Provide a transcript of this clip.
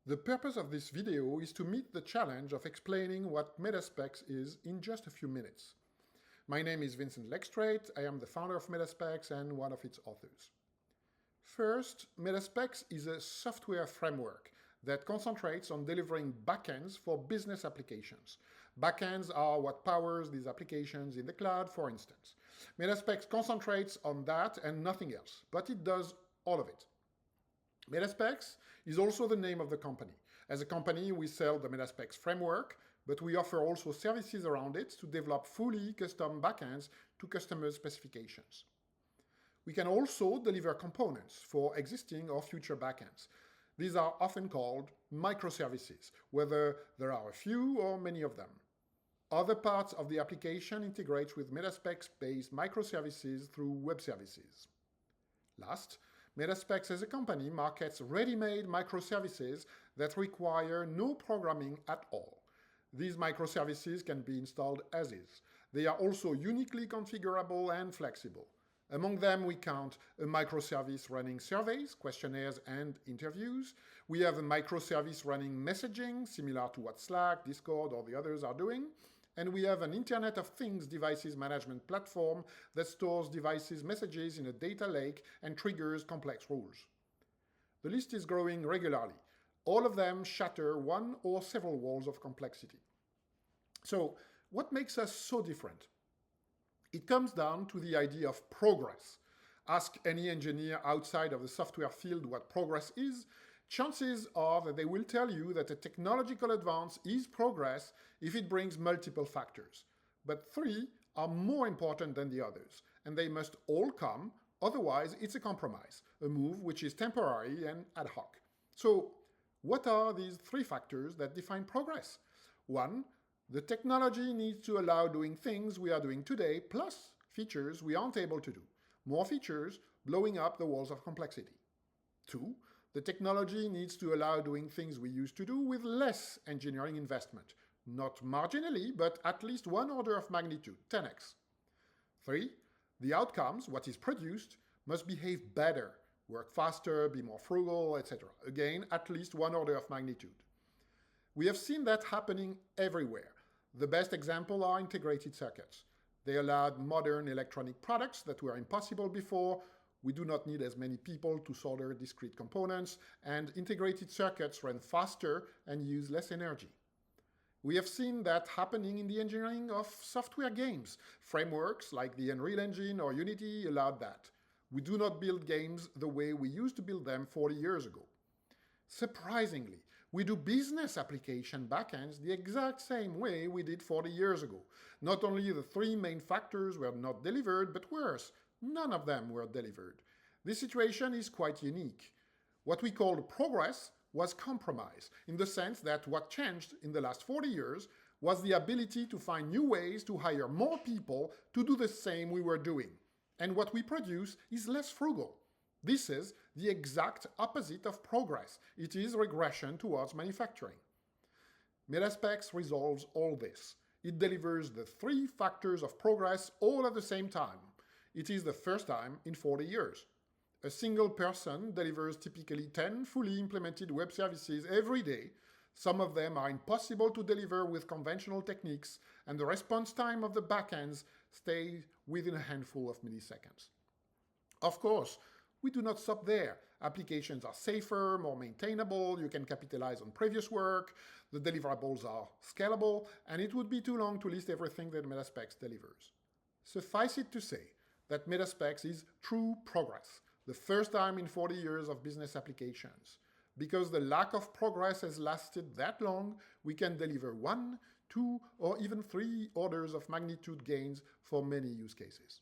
The purpose of this video is to meet the challenge of explaining what Metaspex is in just a few minutes. My name is Vincent Lekstrate, I am the founder of Metaspex and one of its authors. First, Metaspex is a software framework that concentrates on delivering backends for business applications. Backends are what powers these applications in the cloud, for instance. Metaspex concentrates on that and nothing else, but it does all of it. Metaspex is also the name of the company. As a company, we sell the Metaspex framework, but we offer also services around it to develop fully custom backends to customer specifications. We can also deliver components for existing or future backends. These are often called microservices, whether there are a few or many of them. Other parts of the application integrate with Metaspex-based microservices through web services. Last, Metaspex as a company markets ready-made microservices that require no programming at all. These microservices can be installed as is. They are also uniquely configurable and flexible. Among them, we count a microservice running surveys, questionnaires, and interviews. We have a microservice running messaging, similar to what Slack, Discord, or the others are doing. And we have an Internet of Things devices management platform that stores devices' messages in a data lake and triggers complex rules. The list is growing regularly. All of them shatter one or several walls of complexity. So, what makes us so different? It comes down to the idea of progress. Ask any engineer outside of the software field what progress is. Chances are that they will tell you that a technological advance is progress if it brings multiple factors. But three are more important than the others, and they must all come, otherwise it's a compromise, a move which is temporary and ad hoc. So, what are these three factors that define progress? One, the technology needs to allow doing things we are doing today, plus features we aren't able to do. More features blowing up the walls of complexity. Two, the technology needs to allow doing things we used to do with less engineering investment. Not marginally, but at least one order of magnitude, 10x. Three, the outcomes, what is produced, must behave better, work faster, be more frugal, etc. Again, at least one order of magnitude. We have seen that happening everywhere. The best example are integrated circuits. They allowed modern electronic products that were impossible before. We do not need as many people to solder discrete components, and integrated circuits run faster and use less energy. We have seen that happening in the engineering of software games. Frameworks like the Unreal Engine or Unity allowed that. We do not build games the way we used to build them 40 years ago. Surprisingly, we do business application backends the exact same way we did 40 years ago. Not only the three main factors were not delivered, but worse, none of them were delivered. This situation is quite unique. What we called progress was compromise, in the sense that what changed in the last 40 years was the ability to find new ways to hire more people to do the same we were doing. And what we produce is less frugal. This is the exact opposite of progress. It is regression towards manufacturing. Metaspex resolves all this. It delivers the three factors of progress all at the same time. It is the first time in 40 years. A single person delivers typically 10 fully implemented web services every day. Some of them are impossible to deliver with conventional techniques, and the response time of the backends stays within a handful of milliseconds. Of course, we do not stop there. Applications are safer, more maintainable, you can capitalize on previous work, the deliverables are scalable, and it would be too long to list everything that Metaspex delivers. Suffice it to say that Metaspex is true progress, the first time in 40 years of business applications. Because the lack of progress has lasted that long, we can deliver 1, 2, or even 3 orders of magnitude gains for many use cases.